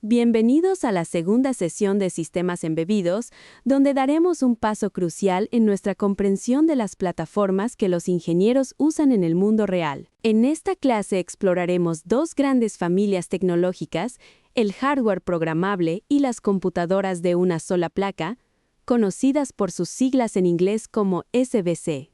Bienvenidos a la segunda sesión de Sistemas Embebidos, donde daremos un paso crucial en nuestra comprensión de las plataformas que los ingenieros usan en el mundo real. En esta clase exploraremos dos grandes familias tecnológicas, el hardware programable y las computadoras de una sola placa, conocidas por sus siglas en inglés como SBC.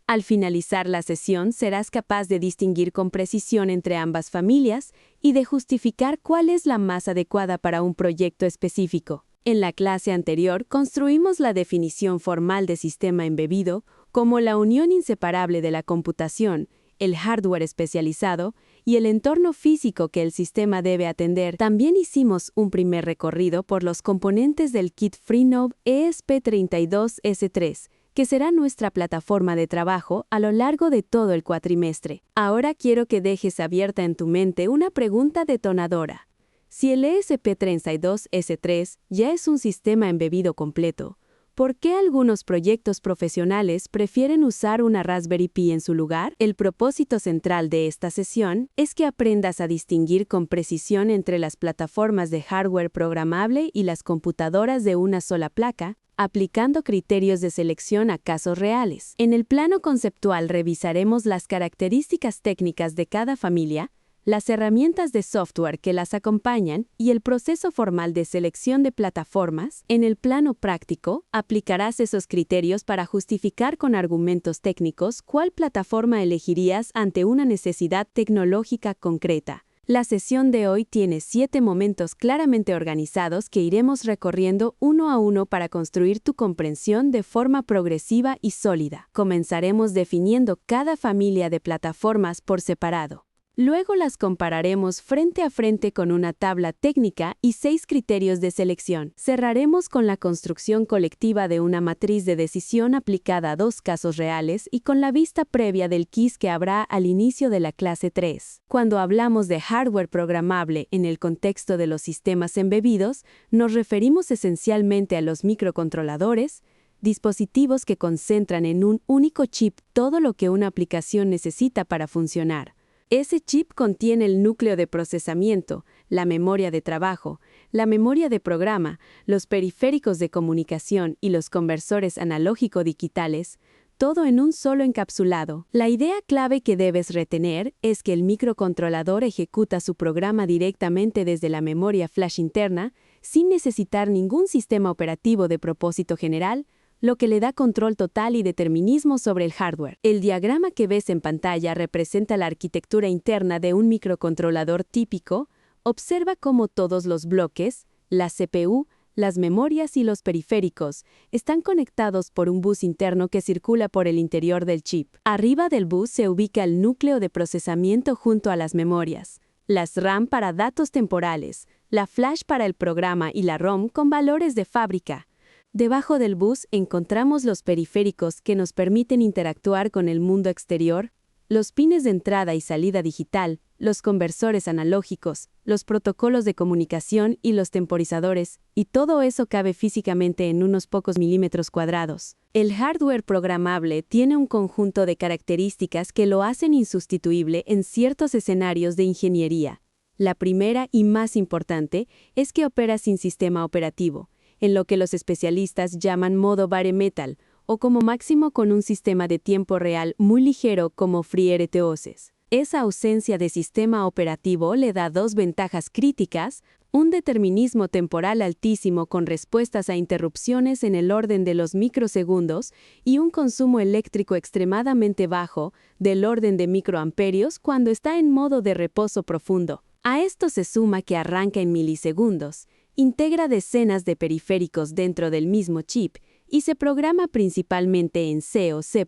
Al finalizar la sesión, serás capaz de distinguir con precisión entre ambas familias y de justificar cuál es la más adecuada para un proyecto específico. En la clase anterior, construimos la definición formal de sistema embebido como la unión inseparable de la computación, el hardware especializado y el entorno físico que el sistema debe atender. También hicimos un primer recorrido por los componentes del kit FreeNode ESP32S3, que será nuestra plataforma de trabajo a lo largo de todo el cuatrimestre. Ahora quiero que dejes abierta en tu mente una pregunta detonadora. Si el ESP32S3 ya es un sistema embebido completo, ¿por qué algunos proyectos profesionales prefieren usar una Raspberry Pi en su lugar? El propósito central de esta sesión es que aprendas a distinguir con precisión entre las plataformas de hardware programable y las computadoras de una sola placa, aplicando criterios de selección a casos reales. En el plano conceptual revisaremos las características técnicas de cada familia, las herramientas de software que las acompañan y el proceso formal de selección de plataformas. En el plano práctico, aplicarás esos criterios para justificar con argumentos técnicos cuál plataforma elegirías ante una necesidad tecnológica concreta. La sesión de hoy tiene 7 momentos claramente organizados que iremos recorriendo uno a uno para construir tu comprensión de forma progresiva y sólida. Comenzaremos definiendo cada familia de plataformas por separado. Luego las compararemos frente a frente con una tabla técnica y 6 criterios de selección. Cerraremos con la construcción colectiva de una matriz de decisión aplicada a 2 casos reales y con la vista previa del quiz que habrá al inicio de la clase 3. Cuando hablamos de hardware programable en el contexto de los sistemas embebidos, nos referimos esencialmente a los microcontroladores, dispositivos que concentran en un único chip todo lo que una aplicación necesita para funcionar. Ese chip contiene el núcleo de procesamiento, la memoria de trabajo, la memoria de programa, los periféricos de comunicación y los conversores analógico-digitales, todo en un solo encapsulado. La idea clave que debes retener es que el microcontrolador ejecuta su programa directamente desde la memoria flash interna, sin necesitar ningún sistema operativo de propósito general, lo que le da control total y determinismo sobre el hardware. El diagrama que ves en pantalla representa la arquitectura interna de un microcontrolador típico. Observa cómo todos los bloques, la CPU, las memorias y los periféricos, están conectados por un bus interno que circula por el interior del chip. Arriba del bus se ubica el núcleo de procesamiento junto a las memorias, las RAM para datos temporales, la flash para el programa y la ROM con valores de fábrica. Debajo del bus encontramos los periféricos que nos permiten interactuar con el mundo exterior, los pines de entrada y salida digital, los conversores analógicos, los protocolos de comunicación y los temporizadores, y todo eso cabe físicamente en unos pocos milímetros cuadrados. El hardware programable tiene un conjunto de características que lo hacen insustituible en ciertos escenarios de ingeniería. La primera y más importante es que opera sin sistema operativo, en lo que los especialistas llaman modo bare metal, o como máximo con un sistema de tiempo real muy ligero como FreeRTOS. Esa ausencia de sistema operativo le da 2 ventajas críticas: un determinismo temporal altísimo con respuestas a interrupciones en el orden de los microsegundos y un consumo eléctrico extremadamente bajo, del orden de microamperios cuando está en modo de reposo profundo. A esto se suma que arranca en milisegundos, integra decenas de periféricos dentro del mismo chip y se programa principalmente en C o C++,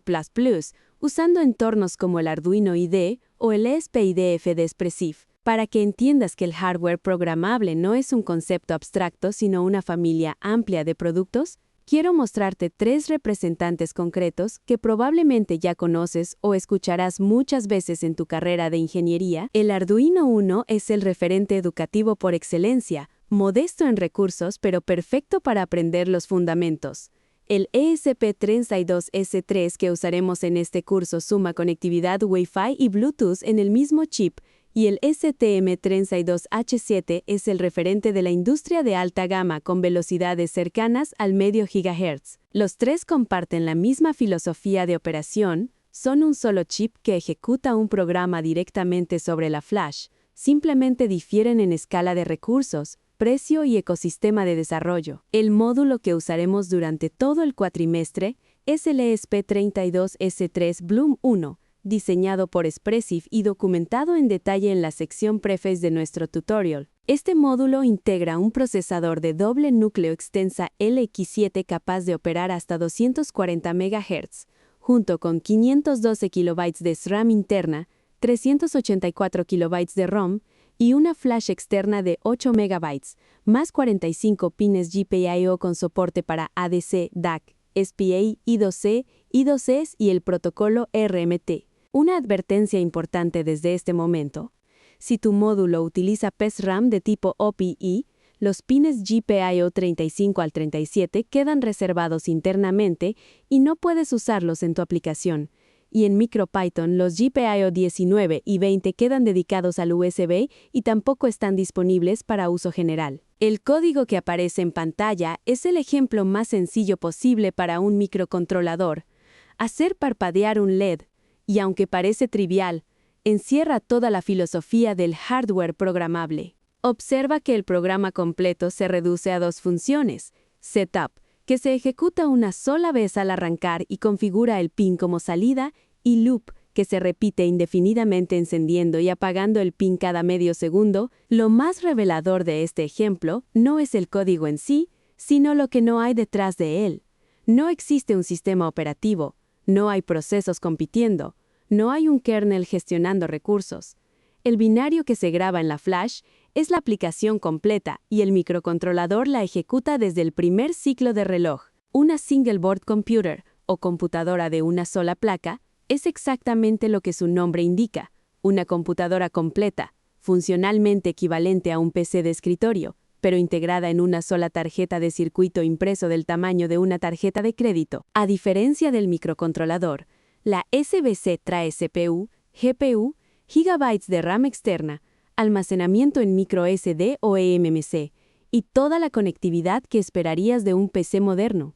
usando entornos como el Arduino IDE o el ESP-IDF de Espressif. Para que entiendas que el hardware programable no es un concepto abstracto sino una familia amplia de productos, quiero mostrarte 3 representantes concretos que probablemente ya conoces o escucharás muchas veces en tu carrera de ingeniería. El Arduino Uno es el referente educativo por excelencia, modesto en recursos pero perfecto para aprender los fundamentos. El ESP32S3 que usaremos en este curso suma conectividad Wi-Fi y Bluetooth en el mismo chip y el STM32H7 es el referente de la industria de alta gama con velocidades cercanas al medio gigahertz. Los tres comparten la misma filosofía de operación, son un solo chip que ejecuta un programa directamente sobre la flash, simplemente difieren en escala de recursos, precio y ecosistema de desarrollo. El módulo que usaremos durante todo el cuatrimestre es el ESP32S3 Bloom 1, diseñado por Espressif y documentado en detalle en la sección Preface de nuestro tutorial. Este módulo integra un procesador de doble núcleo extensa LX7 capaz de operar hasta 240 MHz, junto con 512 KB de SRAM interna, 384 KB de ROM y una flash externa de 8 MB, más 45 pines GPIO con soporte para ADC, DAC, SPA, I2C, I2S y el protocolo RMT. Una advertencia importante desde este momento: si tu módulo utiliza PESRAM de tipo OPI, los pines GPIO 35 al 37 quedan reservados internamente y no puedes usarlos en tu aplicación. Y en MicroPython, los GPIO 19 y 20 quedan dedicados al USB y tampoco están disponibles para uso general. El código que aparece en pantalla es el ejemplo más sencillo posible para un microcontrolador. Hacer parpadear un LED, y aunque parece trivial, encierra toda la filosofía del hardware programable. Observa que el programa completo se reduce a dos funciones: Setup, que se ejecuta una sola vez al arrancar y configura el pin como salida, y Loop, que se repite indefinidamente encendiendo y apagando el pin cada medio segundo. Lo más revelador de este ejemplo no es el código en sí, sino lo que no hay detrás de él. No existe un sistema operativo, no hay procesos compitiendo, no hay un kernel gestionando recursos. El binario que se graba en la flash es la aplicación completa y el microcontrolador la ejecuta desde el primer ciclo de reloj. Una single board computer, o computadora de una sola placa, es exactamente lo que su nombre indica: una computadora completa, funcionalmente equivalente a un PC de escritorio, pero integrada en una sola tarjeta de circuito impreso del tamaño de una tarjeta de crédito. A diferencia del microcontrolador, la SBC trae CPU, GPU, gigabytes de RAM externa, almacenamiento en microSD o eMMC, y toda la conectividad que esperarías de un PC moderno: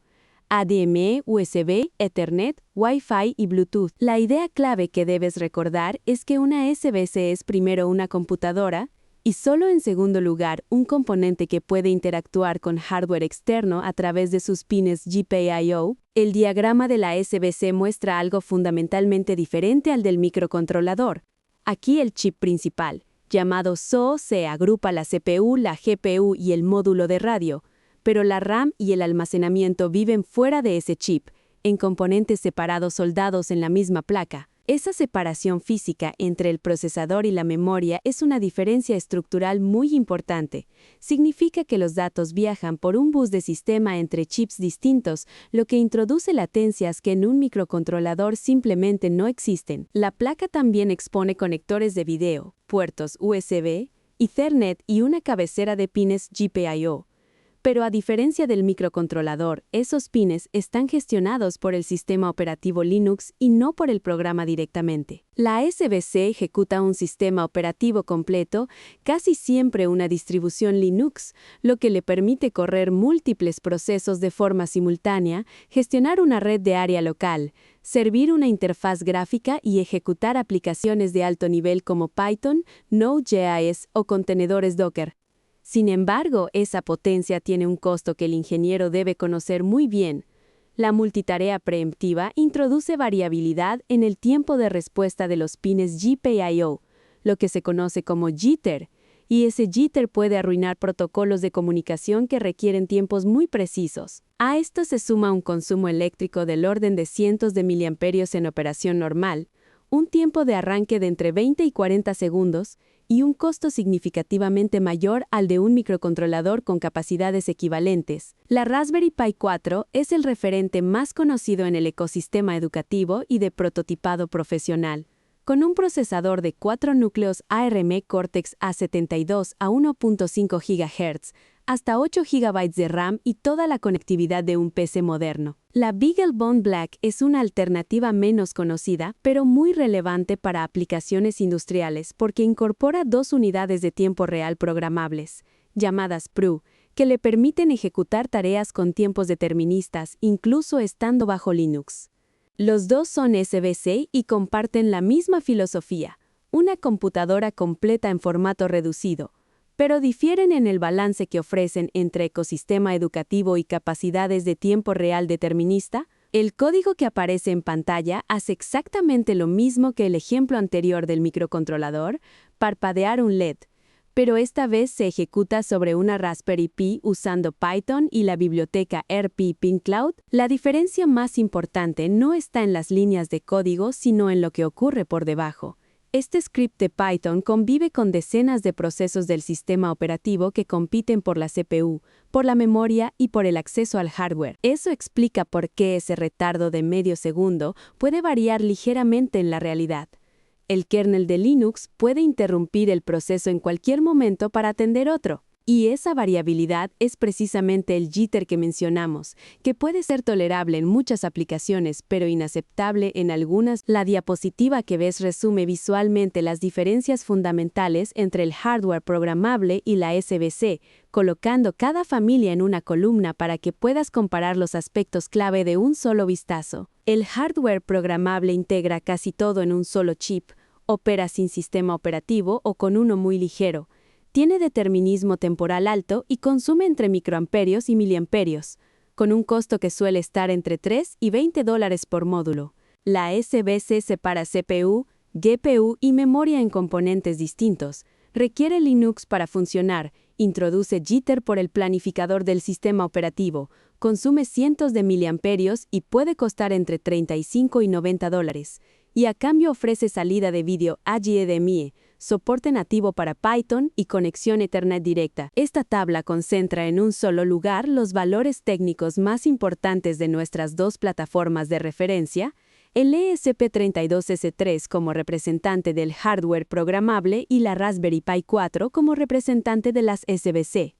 HDMI, USB, Ethernet, Wi-Fi y Bluetooth. La idea clave que debes recordar es que una SBC es primero una computadora y solo en segundo lugar un componente que puede interactuar con hardware externo a través de sus pines GPIO. El diagrama de la SBC muestra algo fundamentalmente diferente al del microcontrolador. Aquí el chip principal, llamado SO, se agrupa la CPU, la GPU y el módulo de radio, pero la RAM y el almacenamiento viven fuera de ese chip, en componentes separados soldados en la misma placa. Esa separación física entre el procesador y la memoria es una diferencia estructural muy importante. Significa que los datos viajan por un bus de sistema entre chips distintos, lo que introduce latencias que en un microcontrolador simplemente no existen. La placa también expone conectores de video, puertos USB, Ethernet y una cabecera de pines GPIO. Pero a diferencia del microcontrolador, esos pines están gestionados por el sistema operativo Linux y no por el programa directamente. La SBC ejecuta un sistema operativo completo, casi siempre una distribución Linux, lo que le permite correr múltiples procesos de forma simultánea, gestionar una red de área local, servir una interfaz gráfica y ejecutar aplicaciones de alto nivel como Python, Node.js o contenedores Docker. Sin embargo, esa potencia tiene un costo que el ingeniero debe conocer muy bien. La multitarea preemptiva introduce variabilidad en el tiempo de respuesta de los pines GPIO, lo que se conoce como jitter, y ese jitter puede arruinar protocolos de comunicación que requieren tiempos muy precisos. A esto se suma un consumo eléctrico del orden de cientos de miliamperios en operación normal, un tiempo de arranque de entre 20 y 40 segundos, y un costo significativamente mayor al de un microcontrolador con capacidades equivalentes. La Raspberry Pi 4 es el referente más conocido en el ecosistema educativo y de prototipado profesional. Con un procesador de 4 núcleos ARM Cortex A72 a 1.5 GHz, hasta 8 GB de RAM y toda la conectividad de un PC moderno. La BeagleBone Black es una alternativa menos conocida, pero muy relevante para aplicaciones industriales porque incorpora 2 unidades de tiempo real programables, llamadas PRU, que le permiten ejecutar tareas con tiempos deterministas, incluso estando bajo Linux. Los dos son SBC y comparten la misma filosofía, una computadora completa en formato reducido, pero difieren en el balance que ofrecen entre ecosistema educativo y capacidades de tiempo real determinista. El código que aparece en pantalla hace exactamente lo mismo que el ejemplo anterior del microcontrolador, parpadear un LED, pero esta vez se ejecuta sobre una Raspberry Pi usando Python y la biblioteca RP-PinCloud. La diferencia más importante no está en las líneas de código, sino en lo que ocurre por debajo. Este script de Python convive con decenas de procesos del sistema operativo que compiten por la CPU, por la memoria y por el acceso al hardware. Eso explica por qué ese retardo de medio segundo puede variar ligeramente en la realidad. El kernel de Linux puede interrumpir el proceso en cualquier momento para atender otro. Y esa variabilidad es precisamente el jitter que mencionamos, que puede ser tolerable en muchas aplicaciones, pero inaceptable en algunas. La diapositiva que ves resume visualmente las diferencias fundamentales entre el hardware programable y la SBC, colocando cada familia en una columna para que puedas comparar los aspectos clave de un solo vistazo. El hardware programable integra casi todo en un solo chip, opera sin sistema operativo o con uno muy ligero. Tiene determinismo temporal alto y consume entre microamperios y miliamperios, con un costo que suele estar entre $3 y $20 por módulo. La SBC separa CPU, GPU y memoria en componentes distintos. Requiere Linux para funcionar, introduce jitter por el planificador del sistema operativo, consume cientos de miliamperios y puede costar entre $35 y $90. Y a cambio ofrece salida de vídeo HDMI, soporte nativo para Python y conexión Ethernet directa. Esta tabla concentra en un solo lugar los valores técnicos más importantes de nuestras dos plataformas de referencia, el ESP32S3 como representante del hardware programable y la Raspberry Pi 4 como representante de las SBC.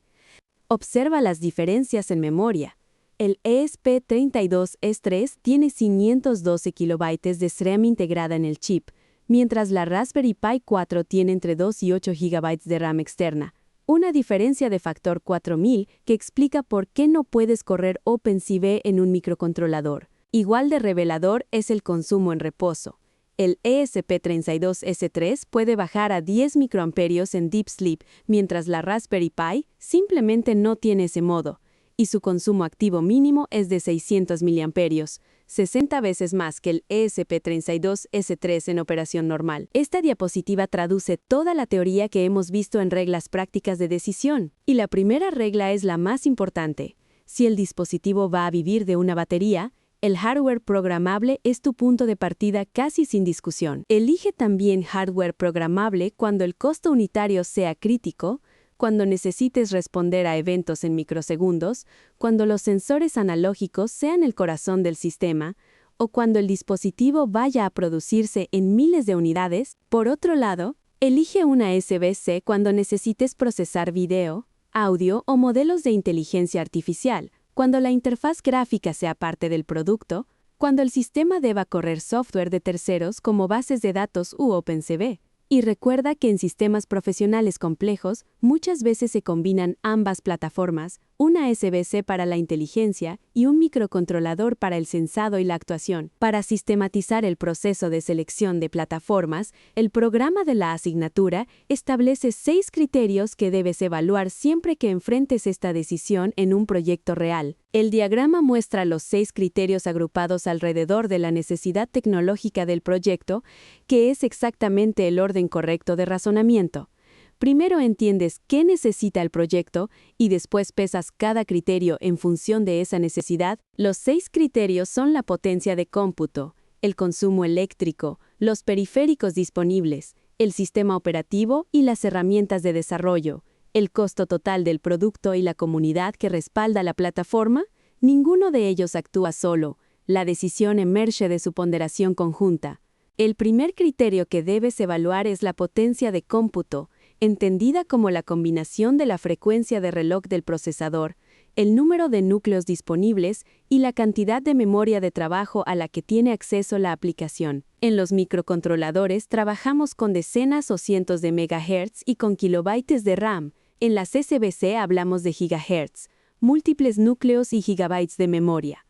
Observa las diferencias en memoria. El ESP32S3 tiene 512 KB de RAM integrada en el chip, mientras la Raspberry Pi 4 tiene entre 2 y 8 GB de RAM externa, una diferencia de factor 4000 que explica por qué no puedes correr OpenCV en un microcontrolador. Igual de revelador es el consumo en reposo. El ESP32S3 puede bajar a 10 microamperios en Deep Sleep, mientras la Raspberry Pi simplemente no tiene ese modo, y su consumo activo mínimo es de 600 miliamperios, 60 veces más que el ESP32S3 en operación normal. Esta diapositiva traduce toda la teoría que hemos visto en reglas prácticas de decisión. Y la primera regla es la más importante. Si el dispositivo va a vivir de una batería, el hardware programable es tu punto de partida casi sin discusión. Elige también hardware programable cuando el costo unitario sea crítico, cuando necesites responder a eventos en microsegundos, cuando los sensores analógicos sean el corazón del sistema, o cuando el dispositivo vaya a producirse en miles de unidades. Por otro lado, elige una SBC cuando necesites procesar video, audio o modelos de inteligencia artificial, cuando la interfaz gráfica sea parte del producto, cuando el sistema deba correr software de terceros como bases de datos u OpenCV. Y recuerda que en sistemas profesionales complejos muchas veces se combinan ambas plataformas, una SBC para la inteligencia y un microcontrolador para el sensado y la actuación. Para sistematizar el proceso de selección de plataformas, el programa de la asignatura establece 6 criterios que debes evaluar siempre que enfrentes esta decisión en un proyecto real. El diagrama muestra los 6 criterios agrupados alrededor de la necesidad tecnológica del proyecto, que es exactamente el orden correcto de razonamiento. Primero entiendes qué necesita el proyecto y después pesas cada criterio en función de esa necesidad. Los 6 criterios son la potencia de cómputo, el consumo eléctrico, los periféricos disponibles, el sistema operativo y las herramientas de desarrollo, el costo total del producto y la comunidad que respalda la plataforma. Ninguno de ellos actúa solo. La decisión emerge de su ponderación conjunta. El primer criterio que debes evaluar es la potencia de cómputo, entendida como la combinación de la frecuencia de reloj del procesador, el número de núcleos disponibles y la cantidad de memoria de trabajo a la que tiene acceso la aplicación. En los microcontroladores trabajamos con decenas o cientos de megahertz y con kilobytes de RAM. En las SBC hablamos de gigahertz, múltiples núcleos y gigabytes de memoria.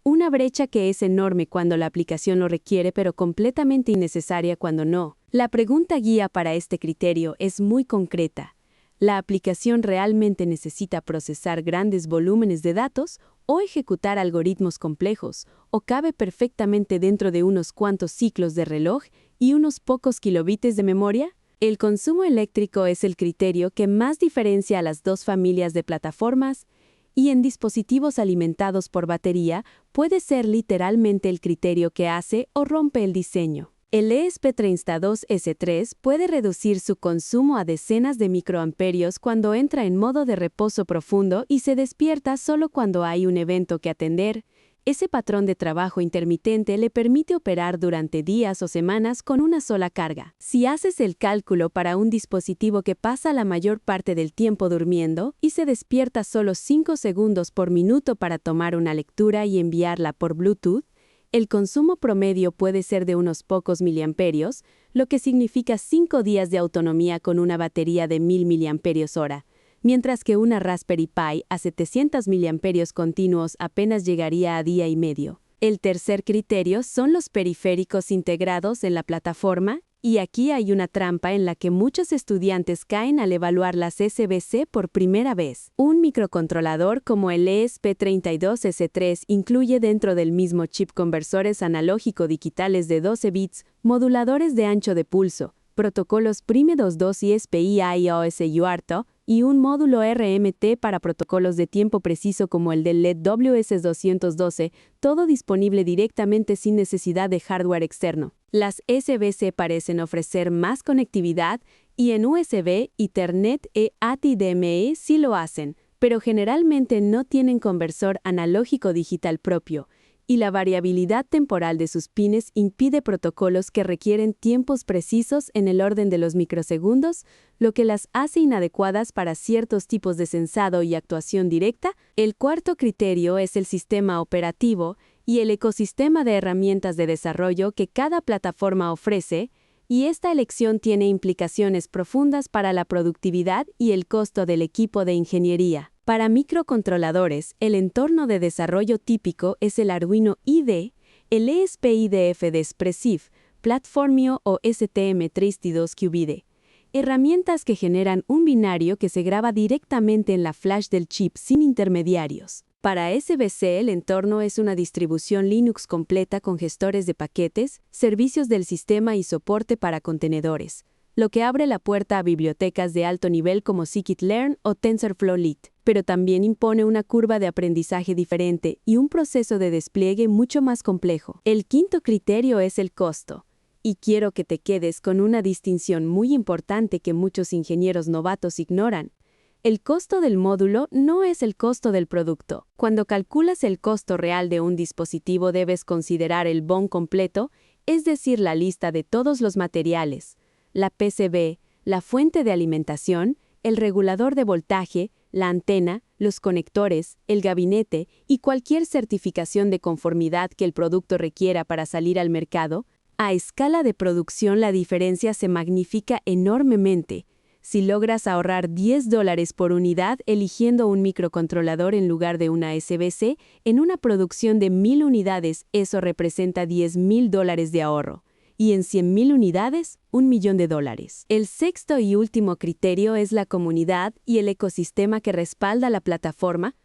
Una brecha que es enorme cuando la aplicación lo requiere, pero completamente innecesaria cuando no. La pregunta guía para este criterio es muy concreta. ¿La aplicación realmente necesita procesar grandes volúmenes de datos o ejecutar algoritmos complejos, o cabe perfectamente dentro de unos cuantos ciclos de reloj y unos pocos kilobits de memoria? El consumo eléctrico es el criterio que más diferencia a las dos familias de plataformas, y en dispositivos alimentados por batería puede ser literalmente el criterio que hace o rompe el diseño. El ESP32S3 puede reducir su consumo a decenas de microamperios cuando entra en modo de reposo profundo y se despierta solo cuando hay un evento que atender. Ese patrón de trabajo intermitente le permite operar durante días o semanas con una sola carga. Si haces el cálculo para un dispositivo que pasa la mayor parte del tiempo durmiendo y se despierta solo 5 segundos por minuto para tomar una lectura y enviarla por Bluetooth, el consumo promedio puede ser de unos pocos miliamperios, lo que significa 5 días de autonomía con una batería de 1000 mAh. Mientras que una Raspberry Pi a 700 miliamperios continuos apenas llegaría a día y medio. El tercer criterio son los periféricos integrados en la plataforma, y aquí hay una trampa en la que muchos estudiantes caen al evaluar las SBC por primera vez. Un microcontrolador como el ESP32S3 incluye dentro del mismo chip conversores analógico-digitales de 12 bits, moduladores de ancho de pulso, protocolos PRIME22 y SPI iOS UART, y un módulo RMT para protocolos de tiempo preciso como el del LED WS212, todo disponible directamente sin necesidad de hardware externo. Las SBC parecen ofrecer más conectividad y en USB, Ethernet e ATI-DME sí lo hacen, pero generalmente no tienen conversor analógico-digital propio, y la variabilidad temporal de sus pines impide protocolos que requieren tiempos precisos en el orden de los microsegundos, lo que las hace inadecuadas para ciertos tipos de sensado y actuación directa. El cuarto criterio es el sistema operativo y el ecosistema de herramientas de desarrollo que cada plataforma ofrece, y esta elección tiene implicaciones profundas para la productividad y el costo del equipo de ingeniería. Para microcontroladores, el entorno de desarrollo típico es el Arduino IDE, el ESP-IDF de Espressif, Platformio o STM32Cube, herramientas que generan un binario que se graba directamente en la flash del chip sin intermediarios. Para SBC, el entorno es una distribución Linux completa con gestores de paquetes, servicios del sistema y soporte para contenedores, lo que abre la puerta a bibliotecas de alto nivel como scikit-learn o TensorFlow Lite, pero también impone una curva de aprendizaje diferente y un proceso de despliegue mucho más complejo. El quinto criterio es el costo, y quiero que te quedes con una distinción muy importante que muchos ingenieros novatos ignoran. El costo del módulo no es el costo del producto. Cuando calculas el costo real de un dispositivo debes considerar el BOM completo, es decir, la lista de todos los materiales, la PCB, la fuente de alimentación, el regulador de voltaje, la antena, los conectores, el gabinete y cualquier certificación de conformidad que el producto requiera para salir al mercado. A escala de producción la diferencia se magnifica enormemente. Si logras ahorrar $10 por unidad eligiendo un microcontrolador en lugar de una SBC, en una producción de 1000 unidades eso representa $10,000 de ahorro. Y en 100,000 unidades, $1,000,000. El sexto y último criterio es la comunidad y el ecosistema que respalda la plataforma,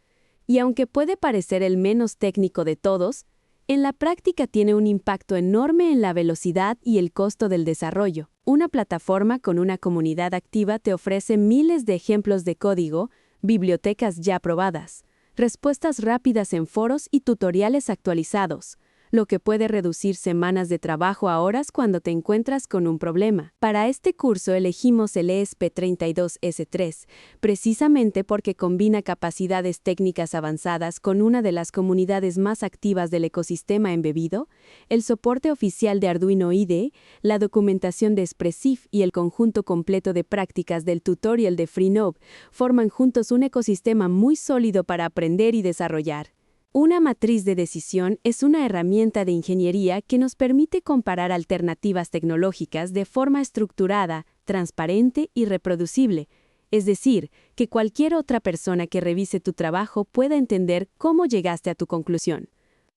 y aunque puede parecer el menos técnico de todos, en la práctica tiene un impacto enorme en la velocidad y el costo del desarrollo. Una plataforma con una comunidad activa te ofrece miles de ejemplos de código, bibliotecas ya probadas, respuestas rápidas en foros y tutoriales actualizados, lo que puede reducir semanas de trabajo a horas cuando te encuentras con un problema. Para este curso elegimos el ESP32S3, precisamente porque combina capacidades técnicas avanzadas con una de las comunidades más activas del ecosistema embebido, el soporte oficial de Arduino IDE, la documentación de Expressif y el conjunto completo de prácticas del tutorial de Freenode forman juntos un ecosistema muy sólido para aprender y desarrollar. Una matriz de decisión es una herramienta de ingeniería que nos permite comparar alternativas tecnológicas de forma estructurada, transparente y reproducible, es decir, que cualquier otra persona que revise tu trabajo pueda entender cómo llegaste a tu conclusión.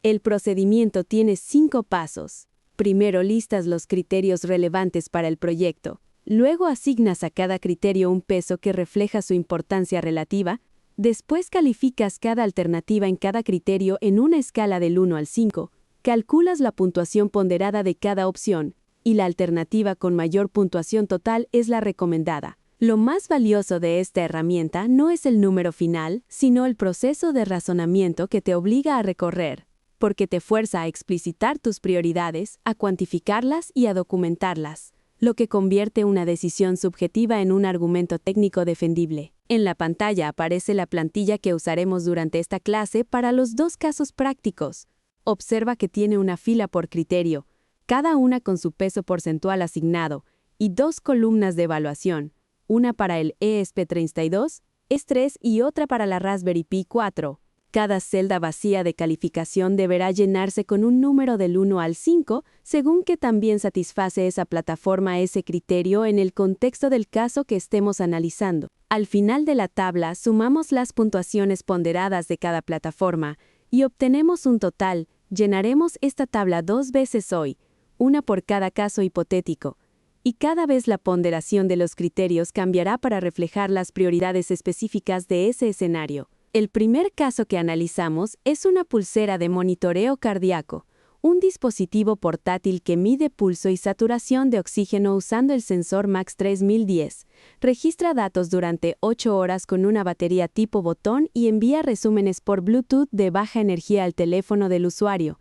El procedimiento tiene 5 pasos. Primero listas los criterios relevantes para el proyecto. Luego asignas a cada criterio un peso que refleja su importancia relativa. Después calificas cada alternativa en cada criterio en una escala del 1 al 5, calculas la puntuación ponderada de cada opción, y la alternativa con mayor puntuación total es la recomendada. Lo más valioso de esta herramienta no es el número final, sino el proceso de razonamiento que te obliga a recorrer, porque te fuerza a explicitar tus prioridades, a cuantificarlas y a documentarlas, lo que convierte una decisión subjetiva en un argumento técnico defendible. En la pantalla aparece la plantilla que usaremos durante esta clase para los 2 casos prácticos. Observa que tiene una fila por criterio, cada una con su peso porcentual asignado, y 2 columnas de evaluación, una para el ESP32, S3 y otra para la Raspberry Pi 4. Cada celda vacía de calificación deberá llenarse con un número del 1 al 5, según que también satisface esa plataforma ese criterio en el contexto del caso que estemos analizando. Al final de la tabla sumamos las puntuaciones ponderadas de cada plataforma y obtenemos un total. Llenaremos esta tabla 2 veces hoy, una por cada caso hipotético, y cada vez la ponderación de los criterios cambiará para reflejar las prioridades específicas de ese escenario. El primer caso que analizamos es una pulsera de monitoreo cardíaco, un dispositivo portátil que mide pulso y saturación de oxígeno usando el sensor MAX 3010. Registra datos durante 8 horas con una batería tipo botón y envía resúmenes por Bluetooth de baja energía al teléfono del usuario.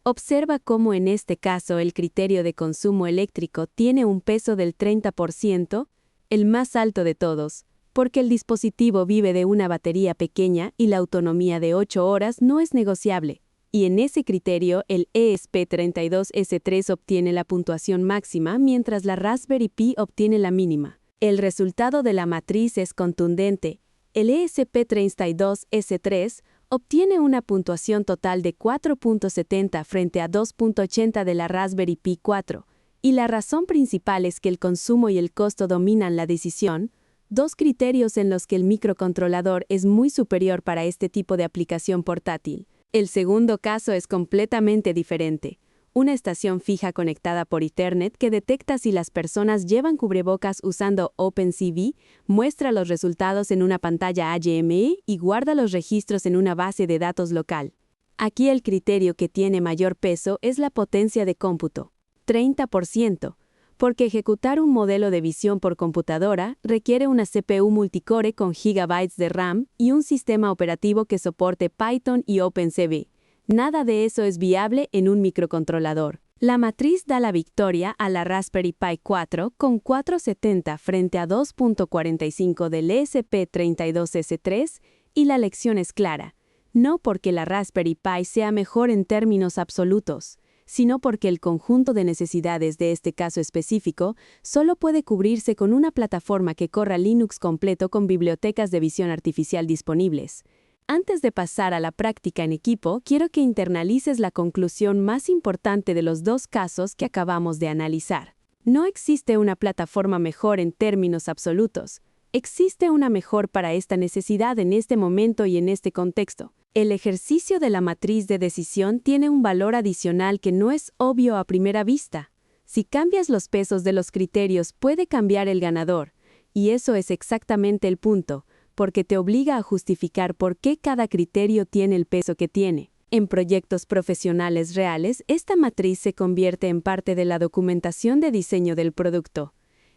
Observa cómo en este caso el criterio de consumo eléctrico tiene un peso del 30%, el más alto de todos, porque el dispositivo vive de una batería pequeña y la autonomía de 8 horas no es negociable. Y en ese criterio, el ESP32S3 obtiene la puntuación máxima, mientras la Raspberry Pi obtiene la mínima. El resultado de la matriz es contundente. El ESP32S3 obtiene una puntuación total de 4.70 frente a 2.80 de la Raspberry Pi 4, y la razón principal es que el consumo y el costo dominan la decisión, 2 criterios en los que el microcontrolador es muy superior para este tipo de aplicación portátil. El segundo caso es completamente diferente. Una estación fija conectada por Ethernet que detecta si las personas llevan cubrebocas usando OpenCV, muestra los resultados en una pantalla HMI y guarda los registros en una base de datos local. Aquí el criterio que tiene mayor peso es la potencia de cómputo, 30%, porque ejecutar un modelo de visión por computadora requiere una CPU multicore con gigabytes de RAM y un sistema operativo que soporte Python y OpenCV. Nada de eso es viable en un microcontrolador. La matriz da la victoria a la Raspberry Pi 4 con 4.70 frente a 2.45 del ESP32S3 y la lección es clara. No porque la Raspberry Pi sea mejor en términos absolutos, sino porque el conjunto de necesidades de este caso específico solo puede cubrirse con una plataforma que corra Linux completo con bibliotecas de visión artificial disponibles. Antes de pasar a la práctica en equipo, quiero que internalices la conclusión más importante de los 2 casos que acabamos de analizar. No existe una plataforma mejor en términos absolutos. Existe una mejor para esta necesidad en este momento y en este contexto. El ejercicio de la matriz de decisión tiene un valor adicional que no es obvio a primera vista. Si cambias los pesos de los criterios, puede cambiar el ganador. Y eso es exactamente el punto, porque te obliga a justificar por qué cada criterio tiene el peso que tiene. En proyectos profesionales reales, esta matriz se convierte en parte de la documentación de diseño del producto.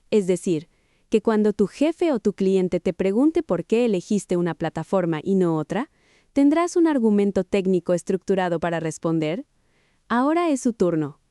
Es decir, que cuando tu jefe o tu cliente te pregunte por qué elegiste una plataforma y no otra, ¿tendrás un argumento técnico estructurado para responder? Ahora es su turno.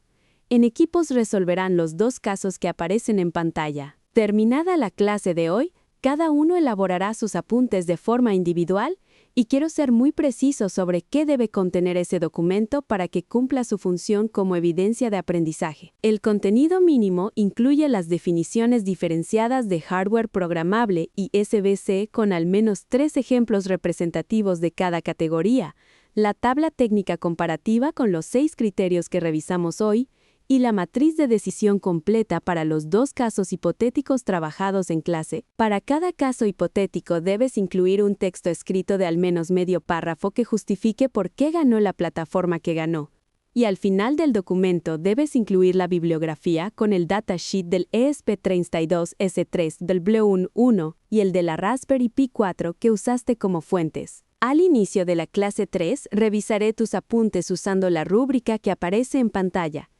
En equipos resolverán los dos casos que aparecen en pantalla. Terminada la clase de hoy, cada uno elaborará sus apuntes de forma individual y quiero ser muy preciso sobre qué debe contener ese documento para que cumpla su función como evidencia de aprendizaje. El contenido mínimo incluye las definiciones diferenciadas de hardware programable y SBC con al menos 3 ejemplos representativos de cada categoría, la tabla técnica comparativa con los 6 criterios que revisamos hoy, y la matriz de decisión completa para los 2 casos hipotéticos trabajados en clase. Para cada caso hipotético debes incluir un texto escrito de al menos medio párrafo que justifique por qué ganó la plataforma que ganó. Y al final del documento debes incluir la bibliografía con el datasheet del ESP32S3 del Bloom 1 y el de la Raspberry Pi 4 que usaste como fuentes. Al inicio de la clase 3 revisaré tus apuntes usando la rúbrica que aparece en pantalla.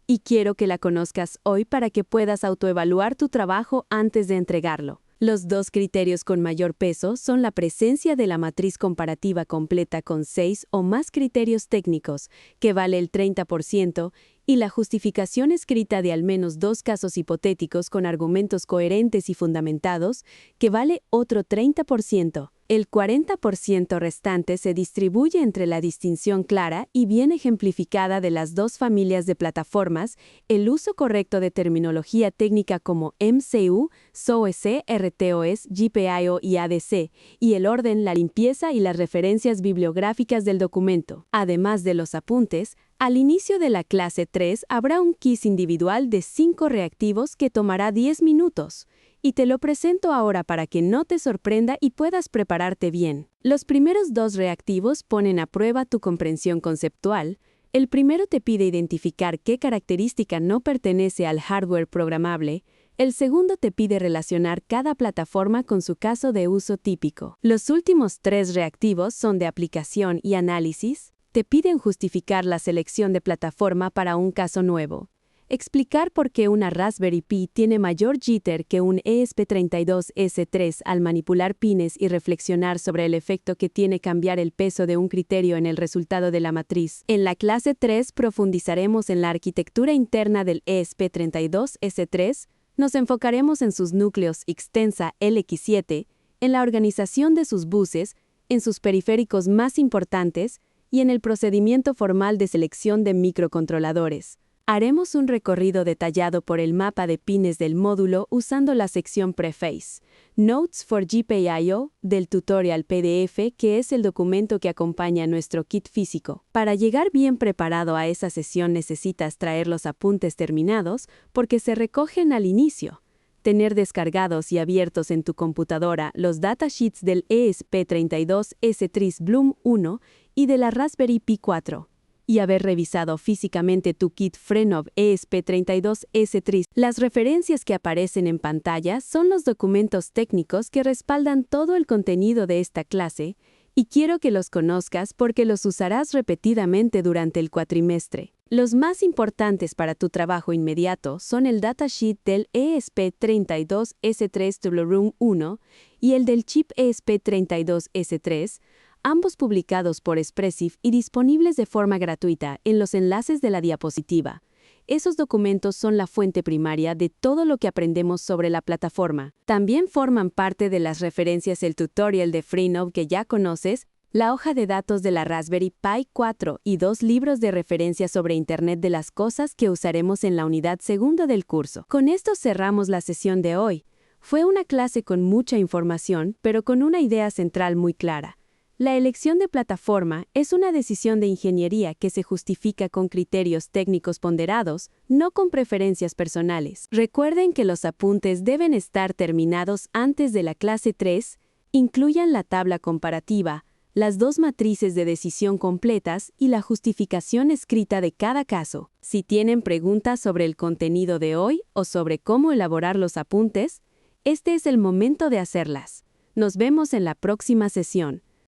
Y quiero que la conozcas hoy para que puedas autoevaluar tu trabajo antes de entregarlo. Los 2 criterios con mayor peso son la presencia de la matriz comparativa completa con 6 o más criterios técnicos, que vale el 30%, y la justificación escrita de al menos 2 casos hipotéticos con argumentos coherentes y fundamentados, que vale otro 30%. El 40% restante se distribuye entre la distinción clara y bien ejemplificada de las 2 familias de plataformas, el uso correcto de terminología técnica como MCU, SOEC, RTOS, GPIO y ADC, y el orden, la limpieza y las referencias bibliográficas del documento. Además de los apuntes, al inicio de la clase 3 habrá un quiz individual de 5 reactivos que tomará 10 minutos. Y te lo presento ahora para que no te sorprenda y puedas prepararte bien. Los primeros 2 reactivos ponen a prueba tu comprensión conceptual. El primero te pide identificar qué característica no pertenece al hardware programable. El segundo te pide relacionar cada plataforma con su caso de uso típico. Los últimos 3 reactivos son de aplicación y análisis. Te piden justificar la selección de plataforma para un caso nuevo. Explicar por qué una Raspberry Pi tiene mayor jitter que un ESP32S3 al manipular pines y reflexionar sobre el efecto que tiene cambiar el peso de un criterio en el resultado de la matriz. En la clase 3 profundizaremos en la arquitectura interna del ESP32S3, nos enfocaremos en sus núcleos extensa LX7, en la organización de sus buses, en sus periféricos más importantes y en el procedimiento formal de selección de microcontroladores. Haremos un recorrido detallado por el mapa de pines del módulo usando la sección Preface, Notes for GPIO del tutorial PDF, que es el documento que acompaña nuestro kit físico. Para llegar bien preparado a esa sesión necesitas traer los apuntes terminados porque se recogen al inicio. Tener descargados y abiertos en tu computadora los datasheets del ESP32S3 Bloom 1 y de la Raspberry Pi 4. Y haber revisado físicamente tu kit Freenov ESP32S3. Las referencias que aparecen en pantalla son los documentos técnicos que respaldan todo el contenido de esta clase, y quiero que los conozcas porque los usarás repetidamente durante el cuatrimestre. Los más importantes para tu trabajo inmediato son el datasheet del ESP32S3 Bloom 1 y el del chip ESP32S3, ambos publicados por Espressif y disponibles de forma gratuita en los enlaces de la diapositiva. Esos documentos son la fuente primaria de todo lo que aprendemos sobre la plataforma. También forman parte de las referencias el tutorial de Freenov que ya conoces, la hoja de datos de la Raspberry Pi 4 y 2 libros de referencia sobre Internet de las Cosas que usaremos en la unidad segunda del curso. Con esto cerramos la sesión de hoy. Fue una clase con mucha información, pero con una idea central muy clara. La elección de plataforma es una decisión de ingeniería que se justifica con criterios técnicos ponderados, no con preferencias personales. Recuerden que los apuntes deben estar terminados antes de la clase 3, incluyan la tabla comparativa, las 2 matrices de decisión completas y la justificación escrita de cada caso. Si tienen preguntas sobre el contenido de hoy o sobre cómo elaborar los apuntes, este es el momento de hacerlas. Nos vemos en la próxima sesión.